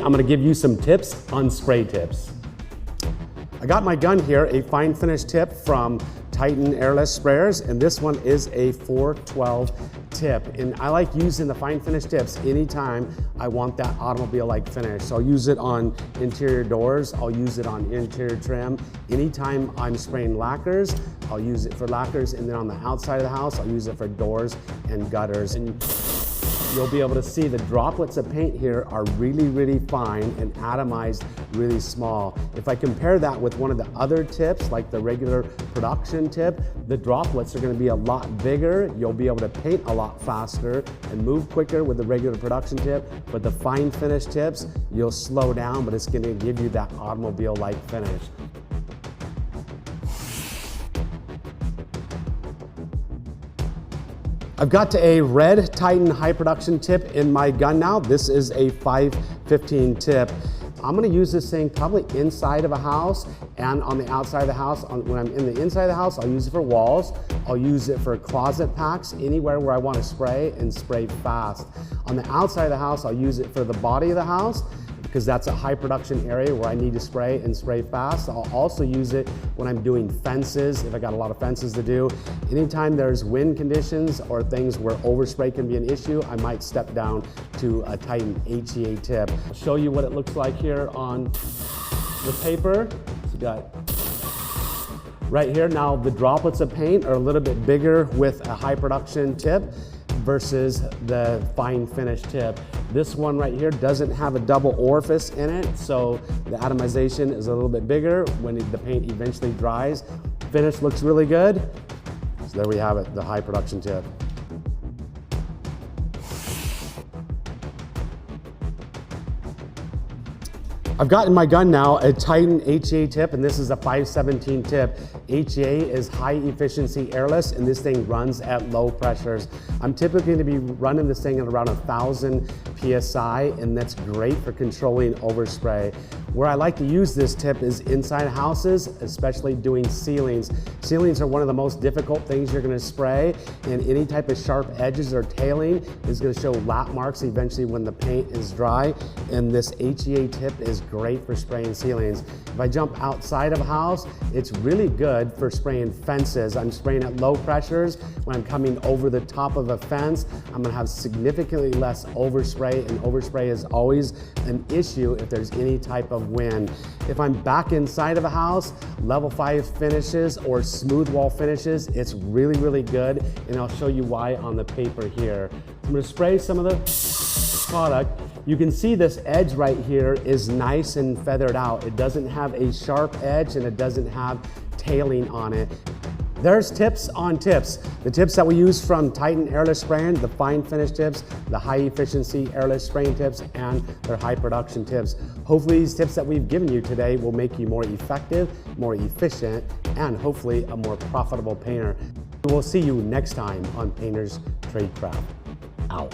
I'm gonna give you some tips on spray tips. I got my gun here, a fine finish tip from Titan airless sprayers, and this one is a 412 tip. And I like using the fine finish tips anytime I want that automobile-like finish. So I'll use it on interior doors, I'll use it on interior trim. Anytime I'm spraying lacquers, I'll use it for lacquers, and then on the outside of the house, I'll use it for doors and gutters. And you'll be able to see the droplets of paint here are really, really fine and atomized really small. If I compare that with one of the other tips, like the regular production tip, the droplets are gonna be a lot bigger. You'll be able to paint a lot faster and move quicker with the regular production tip, but the fine finish tips, you'll slow down, but it's gonna give you that automobile-like finish. I've got a red Titan high production tip in my gun now. This is a 515 tip. I'm gonna use this thing probably inside of a house and on the outside of the house. When I'm in the inside of the house, I'll use it for walls. I'll use it for closet packs, anywhere where I want to spray and spray fast. On the outside of the house, I'll use it for the body of the house, because that's a high production area where I need to spray and spray fast. I'll also use it when I'm doing fences, if I got a lot of fences to do. Anytime there's wind conditions or things where overspray can be an issue, I might step down to a Titan HEA tip. I'll show you what it looks like here on the paper. So you got right here. Now the droplets of paint are a little bit bigger with a high production tip versus the fine finish tip. This one right here doesn't have a double orifice in it, so the atomization is a little bit bigger when the paint eventually dries. Finish looks really good. So there we have it, the high production tip. I've got in my gun now a Titan HEA tip, and this is a 517 tip. HEA is high efficiency airless, and this thing runs at low pressures. I'm typically going to be running this thing at around 1,000 PSI, and that's great for controlling overspray. Where I like to use this tip is inside houses, especially doing ceilings. Ceilings are one of the most difficult things you're going to spray, and any type of sharp edges or tailing is going to show lap marks eventually when the paint is dry, and this HEA tip is great for spraying ceilings. If I jump outside of a house, it's really good for spraying fences. I'm spraying at low pressures. When I'm coming over the top of a fence, I'm gonna have significantly less overspray, and overspray is always an issue if there's any type of wind. If I'm back inside of a house, level 5 finishes or smooth wall finishes, it's really, really good, and I'll show you why on the paper here. I'm gonna spray some of the product. You can see this edge right here is nice and feathered out. It doesn't have a sharp edge, and it doesn't have tailing on it. There's tips on tips. The tips that we use from Titan airless spraying, the fine finish tips, the high efficiency airless spraying tips, and their high production tips. Hopefully these tips that we've given you today will make you more effective, more efficient, and hopefully a more profitable painter. We'll see you next time on Painter's Tradecraft. Out.